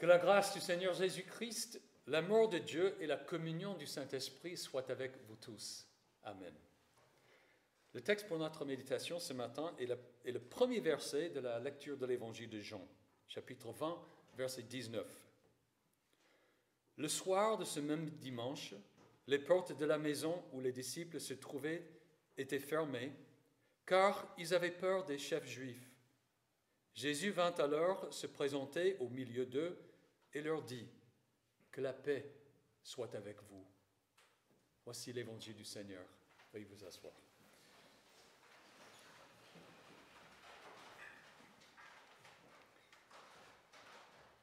Que la grâce du Seigneur Jésus-Christ, l'amour de Dieu et la communion du Saint-Esprit soient avec vous tous. Amen. Le texte pour notre méditation ce matin est le premier verset de la lecture de l'Évangile de Jean, chapitre 20, verset 19. Le soir de ce même dimanche, les portes de la maison où les disciples se trouvaient étaient fermées, car ils avaient peur des chefs juifs. Jésus vint alors se présenter au milieu d'eux et leur dit « Que la paix soit avec vous. » Voici l'Évangile du Seigneur. Veuillez vous asseoir.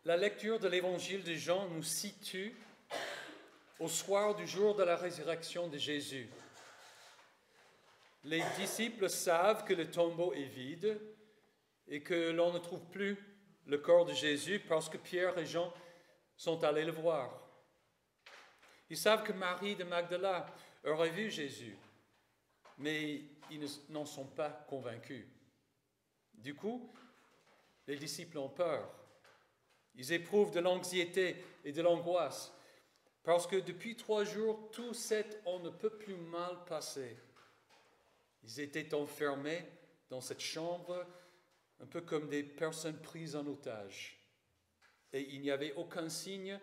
La lecture de l'Évangile de Jean nous situe au soir du jour de la résurrection de Jésus. Les disciples savent que le tombeau est vide et que l'on ne trouve plus le corps de Jésus parce que Pierre et Jean sont allés le voir. Ils savent que Marie de Magdala aurait vu Jésus, mais ils n'en sont pas convaincus. Du coup, les disciples ont peur. Ils éprouvent de l'anxiété et de l'angoisse parce que depuis 3 jours, tout s'est on ne peut plus mal passé. Ils étaient enfermés dans cette chambre un peu comme des personnes prises en otage. Et il n'y avait aucun signe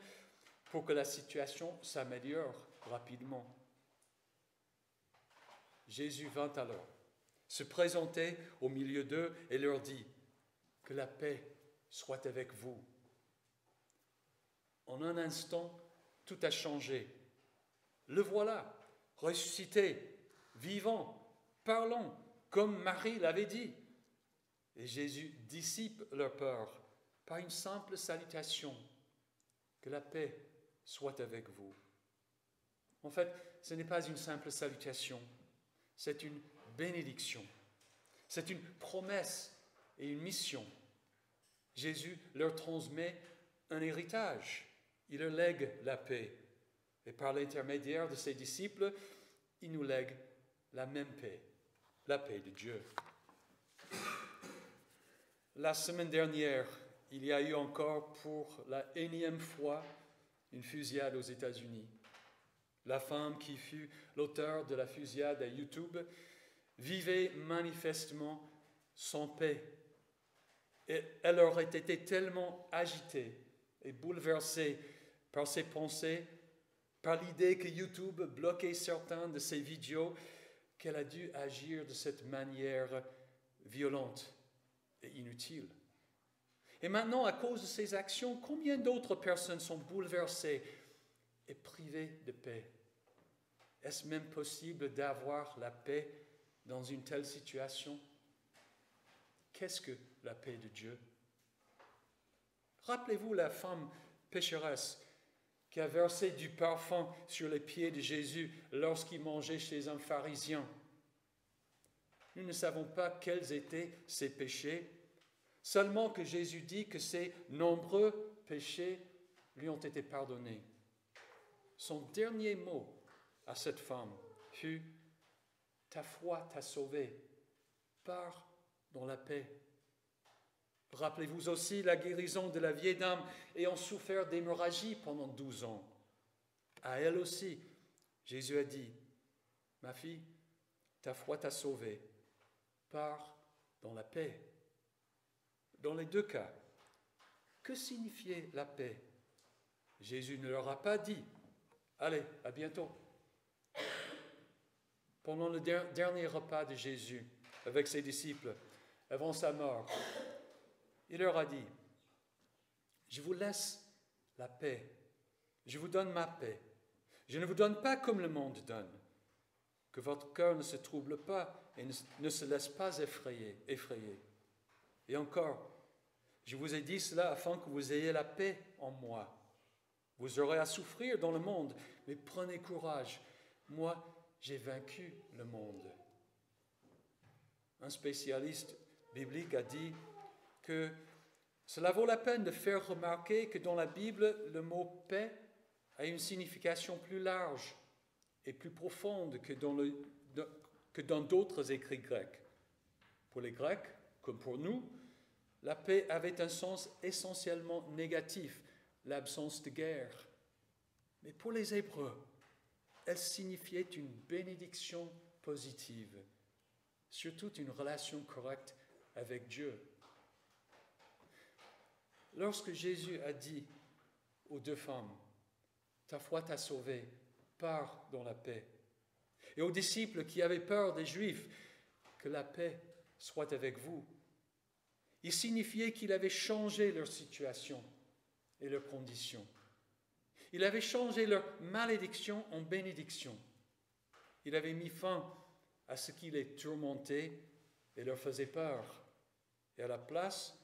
pour que la situation s'améliore rapidement. Jésus vint alors se présenter au milieu d'eux et leur dit « Que la paix soit avec vous. » En un instant, tout a changé. Le voilà, ressuscité, vivant, parlant, comme Marie l'avait dit. Et Jésus dissipe leur peur par une simple salutation. Que la paix soit avec vous. En fait, ce n'est pas une simple salutation, c'est une bénédiction. C'est une promesse et une mission. Jésus leur transmet un héritage. Il leur lègue la paix. Et par l'intermédiaire de ses disciples, il nous lègue la même paix, la paix de Dieu. La semaine dernière, il y a eu encore pour la énième fois une fusillade aux États-Unis. La femme qui fut l'auteur de la fusillade à YouTube vivait manifestement sans paix. Et elle aurait été tellement agitée et bouleversée par ses pensées, par l'idée que YouTube bloquait certains de ses vidéos, qu'elle a dû agir de cette manière violente et inutile. Et maintenant, à cause de ces actions, combien d'autres personnes sont bouleversées et privées de paix? Est-ce même possible d'avoir la paix dans une telle situation? Qu'est-ce que la paix de Dieu? Rappelez-vous la femme pécheresse qui a versé du parfum sur les pieds de Jésus lorsqu'il mangeait chez un pharisien. Nous ne savons pas quels étaient ses péchés, seulement que Jésus dit que ses nombreux péchés lui ont été pardonnés. Son dernier mot à cette femme fut « Ta foi t'a sauvée, pars dans la paix ». Rappelez-vous aussi la guérison de la vieille dame ayant souffert d'hémorragie pendant 12 ans. À elle aussi, Jésus a dit « Ma fille, ta foi t'a sauvée, pars dans la paix ». Dans les 2 cas, que signifiait la paix? Jésus ne leur a pas dit « Allez, à bientôt ». Pendant le dernier repas de Jésus avec ses disciples, avant sa mort, il leur a dit « Je vous laisse la paix, je vous donne ma paix. Je ne vous donne pas comme le monde donne. Que votre cœur ne se trouble pas et ne se laisse pas effrayer. Et encore, je vous ai dit cela afin que vous ayez la paix en moi. Vous aurez à souffrir dans le monde, mais prenez courage. Moi, j'ai vaincu le monde. » Un spécialiste biblique a dit que cela vaut la peine de faire remarquer que dans la Bible, le mot « paix » a une signification plus large et plus profonde que dans d'autres écrits grecs. Pour les Grecs, comme pour nous, la paix avait un sens essentiellement négatif, l'absence de guerre. Mais pour les Hébreux, elle signifiait une bénédiction positive, surtout une relation correcte avec Dieu. Lorsque Jésus a dit aux deux femmes, « Ta foi t'a sauvé, pars dans la paix », et aux disciples qui avaient peur des Juifs, « Que la paix soit avec vous », il signifiait qu'il avait changé leur situation et leurs conditions. Il avait changé leur malédiction en bénédiction. Il avait mis fin à ce qui les tourmentait et leur faisait peur. Et à la place,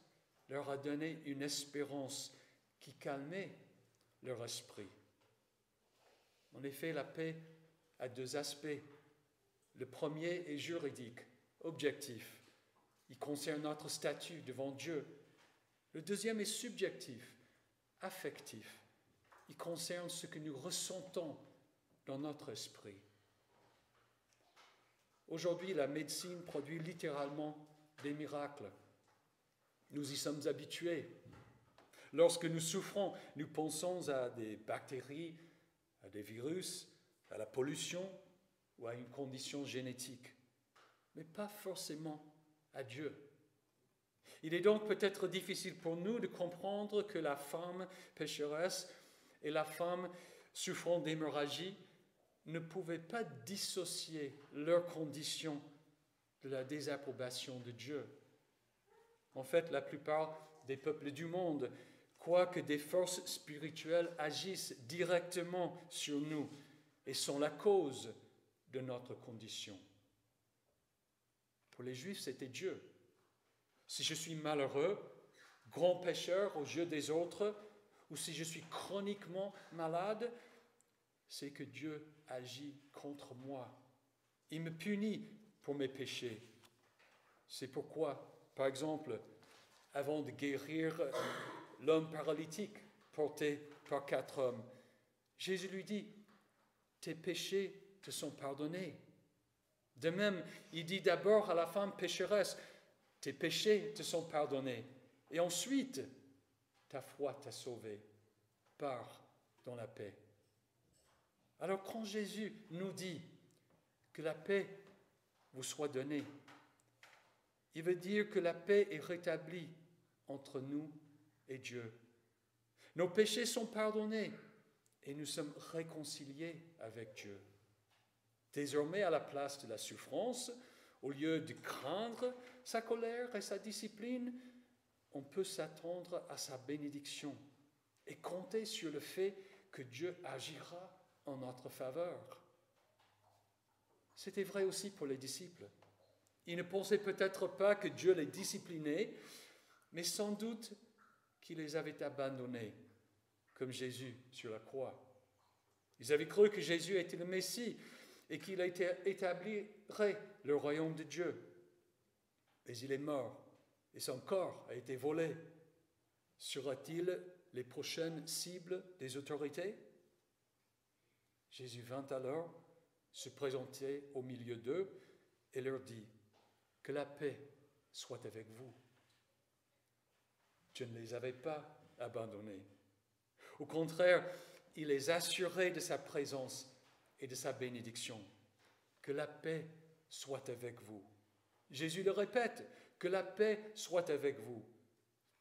leur a donné une espérance qui calmait leur esprit. En effet, la paix a deux aspects. Le premier est juridique, objectif. Il concerne notre statut devant Dieu. Le deuxième est subjectif, affectif. Il concerne ce que nous ressentons dans notre esprit. Aujourd'hui, la médecine produit littéralement des miracles. Nous y sommes habitués. Lorsque nous souffrons, nous pensons à des bactéries, à des virus, à la pollution ou à une condition génétique, mais pas forcément à Dieu. Il est donc peut-être difficile pour nous de comprendre que la femme pécheresse et la femme souffrant d'hémorragie ne pouvaient pas dissocier leur condition de la désapprobation de Dieu. En fait, la plupart des peuples du monde croient que des forces spirituelles agissent directement sur nous et sont la cause de notre condition. Pour les Juifs, c'était Dieu. Si je suis malheureux, grand pécheur aux yeux des autres, ou si je suis chroniquement malade, c'est que Dieu agit contre moi. Il me punit pour mes péchés. C'est pourquoi, par exemple, avant de guérir l'homme paralytique porté par 4 hommes, Jésus lui dit, « Tes péchés te sont pardonnés. » De même, il dit d'abord à la femme pécheresse, « Tes péchés te sont pardonnés. » Et ensuite, « Ta foi t'a sauvé. Pars dans la paix. » Alors quand Jésus nous dit que la paix vous soit donnée, il veut dire que la paix est rétablie entre nous et Dieu. Nos péchés sont pardonnés et nous sommes réconciliés avec Dieu. Désormais, à la place de la souffrance, au lieu de craindre sa colère et sa discipline, on peut s'attendre à sa bénédiction et compter sur le fait que Dieu agira en notre faveur. C'était vrai aussi pour les disciples. Ils ne pensaient peut-être pas que Dieu les disciplinait, mais sans doute qu'il les avait abandonnés, comme Jésus sur la croix. Ils avaient cru que Jésus était le Messie et qu'il établirait le royaume de Dieu. Mais il est mort et son corps a été volé. Sera-t-il les prochaines cibles des autorités? Jésus vint alors se présenter au milieu d'eux et leur dit « Que la paix soit avec vous. » Dieu ne les avait pas abandonnés. Au contraire, il les assurait de sa présence et de sa bénédiction. « Que la paix soit avec vous. » Jésus le répète, « Que la paix soit avec vous.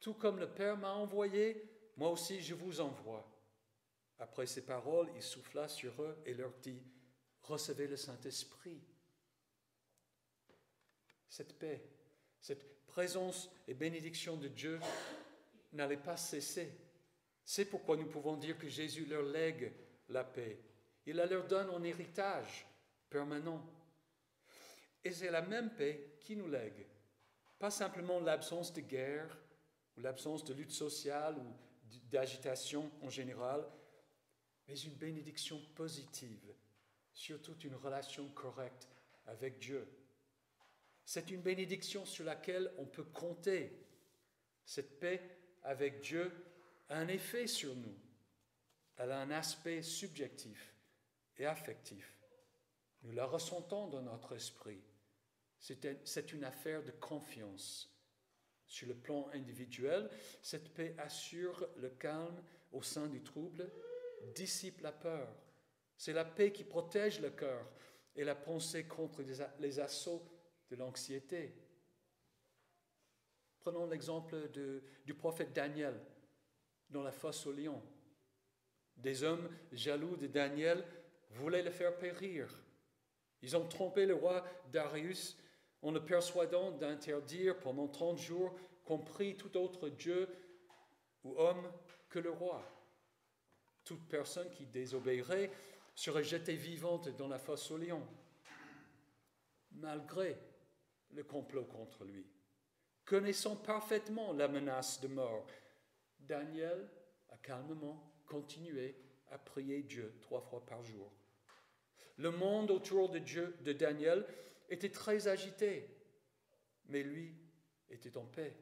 Tout comme le Père m'a envoyé, moi aussi je vous envoie. » Après ces paroles, il souffla sur eux et leur dit, « Recevez le Saint-Esprit. » Cette paix, cette présence et bénédiction de Dieu n'allait pas cesser. C'est pourquoi nous pouvons dire que Jésus leur lègue la paix. Il la leur donne en héritage permanent. Et c'est la même paix qui nous lègue. Pas simplement l'absence de guerre ou l'absence de lutte sociale ou d'agitation en général, mais une bénédiction positive, surtout une relation correcte avec Dieu. C'est une bénédiction sur laquelle on peut compter. Cette paix avec Dieu a un effet sur nous. Elle a un aspect subjectif et affectif. Nous la ressentons dans notre esprit. C'est une affaire de confiance. Sur le plan individuel, cette paix assure le calme au sein du trouble dissipe la peur. C'est la paix qui protège le cœur et la pensée contre les assauts de l'anxiété. Prenons l'exemple du prophète Daniel dans la fosse aux lions. Des hommes jaloux de Daniel voulaient le faire périr. Ils ont trompé le roi Darius en le persuadant d'interdire pendant 30 jours qu'on prie tout autre dieu ou homme que le roi. Toute personne qui désobéirait serait jetée vivante dans la fosse aux lions, malgré le complot contre lui. Connaissant parfaitement la menace de mort, Daniel a calmement continué à prier Dieu 3 fois par jour. Le monde autour de Daniel était très agité, mais lui était en paix.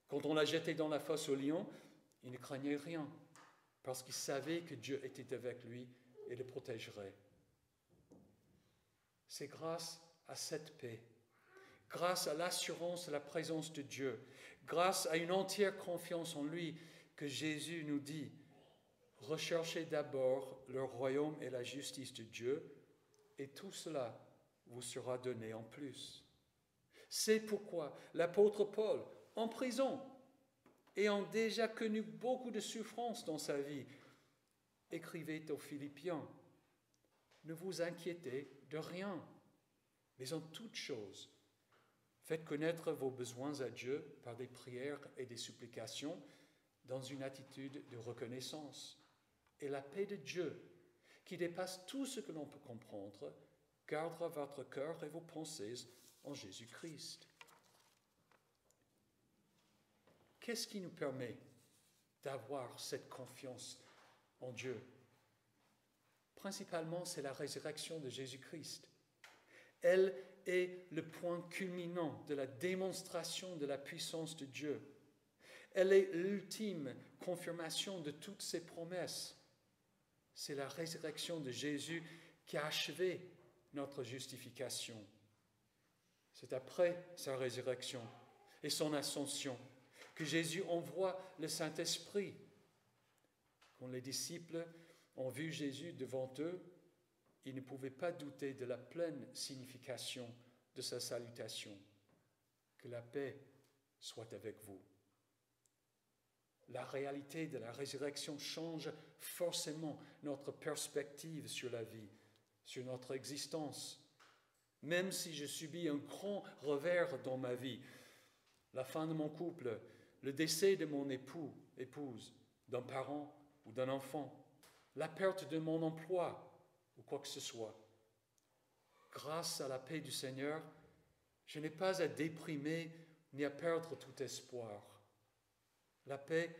Quand on l'a jeté dans la fosse aux lions, il ne craignait rien, parce qu'il savait que Dieu était avec lui et le protégerait. C'est grâce à cette paix, grâce à l'assurance de la présence de Dieu, grâce à une entière confiance en lui, que Jésus nous dit « Recherchez d'abord le royaume et la justice de Dieu, et tout cela vous sera donné en plus. » C'est pourquoi l'apôtre Paul, en prison, ayant déjà connu beaucoup de souffrances dans sa vie, écrivait aux Philippiens « Ne vous inquiétez de rien, mais en toute chose, faites connaître vos besoins à Dieu par des prières et des supplications dans une attitude de reconnaissance. Et la paix de Dieu, qui dépasse tout ce que l'on peut comprendre, gardera votre cœur et vos pensées en Jésus-Christ. » Qu'est-ce qui nous permet d'avoir cette confiance en Dieu? Principalement, c'est la résurrection de Jésus-Christ. Elle est le point culminant de la démonstration de la puissance de Dieu. Elle est l'ultime confirmation de toutes ses promesses. C'est la résurrection de Jésus qui a achevé notre justification. C'est après sa résurrection et son ascension que Jésus envoie le Saint-Esprit. Quand les disciples ont vu Jésus devant eux, ils ne pouvaient pas douter de la pleine signification de sa salutation. Que la paix soit avec vous. La réalité de la résurrection change forcément notre perspective sur la vie, sur notre existence. Même si je subis un grand revers dans ma vie, la fin de mon couple, le décès de mon épouse, d'un parent ou d'un enfant, la perte de mon emploi ou quoi que ce soit. Grâce à la paix du Seigneur, je n'ai pas à déprimer ni à perdre tout espoir. La paix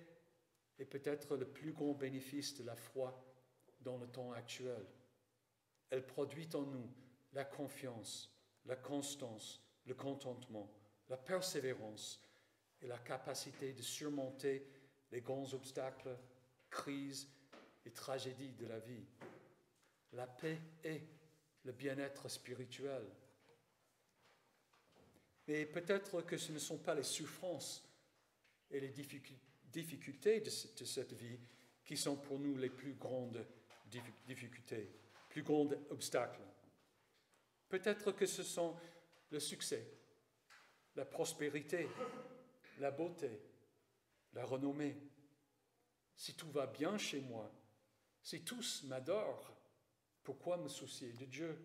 est peut-être le plus grand bénéfice de la foi dans le temps actuel. Elle produit en nous la confiance, la constance, le contentement, la persévérance et la capacité de surmonter les grands obstacles, crises et tragédies de la vie. La paix est le bien-être spirituel. Mais peut-être que ce ne sont pas les souffrances et les difficultés de cette vie qui sont pour nous les plus grandes difficultés, plus grands obstacles. Peut-être que ce sont le succès, la prospérité, la beauté, la renommée. Si tout va bien chez moi, si tous m'adorent, pourquoi me soucier de Dieu?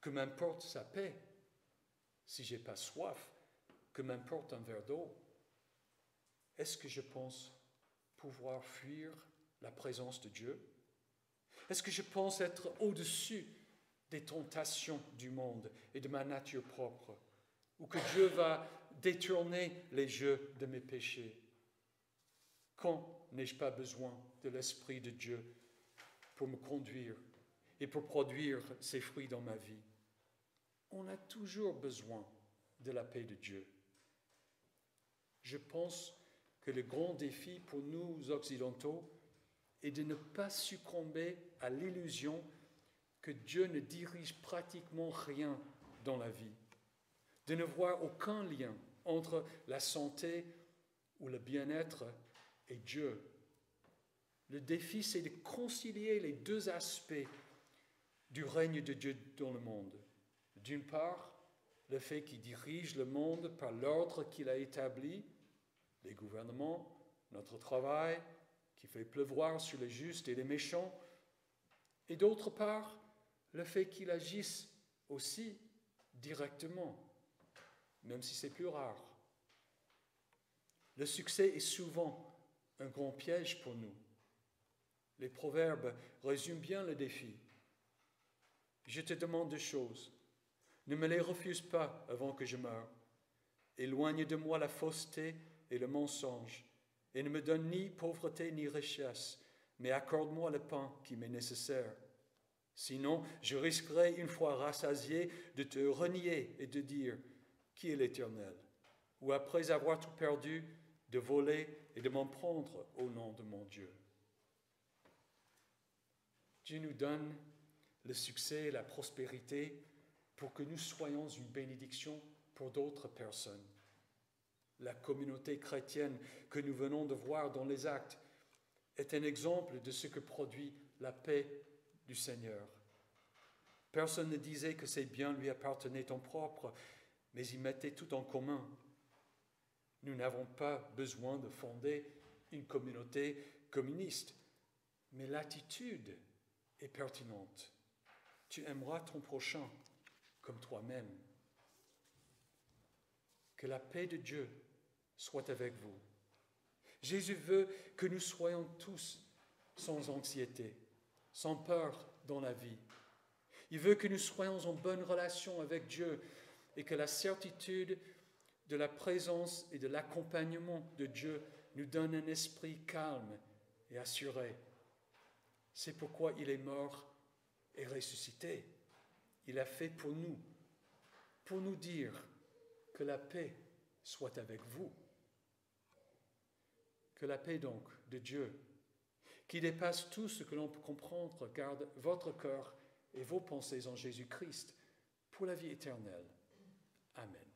Que m'importe sa paix? Si je n'ai pas soif, que m'importe un verre d'eau? Est-ce que je pense pouvoir fuir la présence de Dieu? Est-ce que je pense être au-dessus des tentations du monde et de ma nature propre? Ou que Dieu va détourner les jeux de mes péchés? Quand n'ai-je pas besoin de l'Esprit de Dieu pour me conduire et pour produire ses fruits dans ma vie? On a toujours besoin de la paix de Dieu. Je pense que le grand défi pour nous occidentaux est de ne pas succomber à l'illusion que Dieu ne dirige pratiquement rien dans la vie, de ne voir aucun lien entre la santé ou le bien-être et Dieu. Le défi, c'est de concilier les deux aspects du règne de Dieu dans le monde. D'une part, le fait qu'il dirige le monde par l'ordre qu'il a établi, les gouvernements, notre travail, qui fait pleuvoir sur les justes et les méchants, et d'autre part, le fait qu'il agisse aussi directement, même si c'est plus rare. Le succès est souvent un grand piège pour nous. Les proverbes résument bien le défi. Je te demande deux choses. Ne me les refuse pas avant que je meure. Éloigne de moi la fausseté et le mensonge, et ne me donne ni pauvreté ni richesse, mais accorde-moi le pain qui m'est nécessaire. Sinon, je risquerai, une fois rassasié, de te renier et de dire « Qui est l'Éternel ?» ou après avoir tout perdu, de voler et de m'en prendre au nom de mon Dieu. Dieu nous donne le succès et la prospérité pour que nous soyons une bénédiction pour d'autres personnes. La communauté chrétienne que nous venons de voir dans les actes est un exemple de ce que produit la paix du Seigneur. Personne ne disait que ses biens lui appartenaient en propre, mais ils mettaient tout en commun. Nous n'avons pas besoin de fonder une communauté communiste, mais l'attitude est pertinente. Tu aimeras ton prochain comme toi-même. Que la paix de Dieu soit avec vous. Jésus veut que nous soyons tous sans anxiété, sans peur dans la vie. Il veut que nous soyons en bonne relation avec Dieu et que la certitude de la présence et de l'accompagnement de Dieu nous donne un esprit calme et assuré. C'est pourquoi il est mort et ressuscité. Il a fait pour nous dire que la paix soit avec vous. Que la paix donc de Dieu, qui dépasse tout ce que l'on peut comprendre, garde votre cœur et vos pensées en Jésus-Christ pour la vie éternelle. Amen.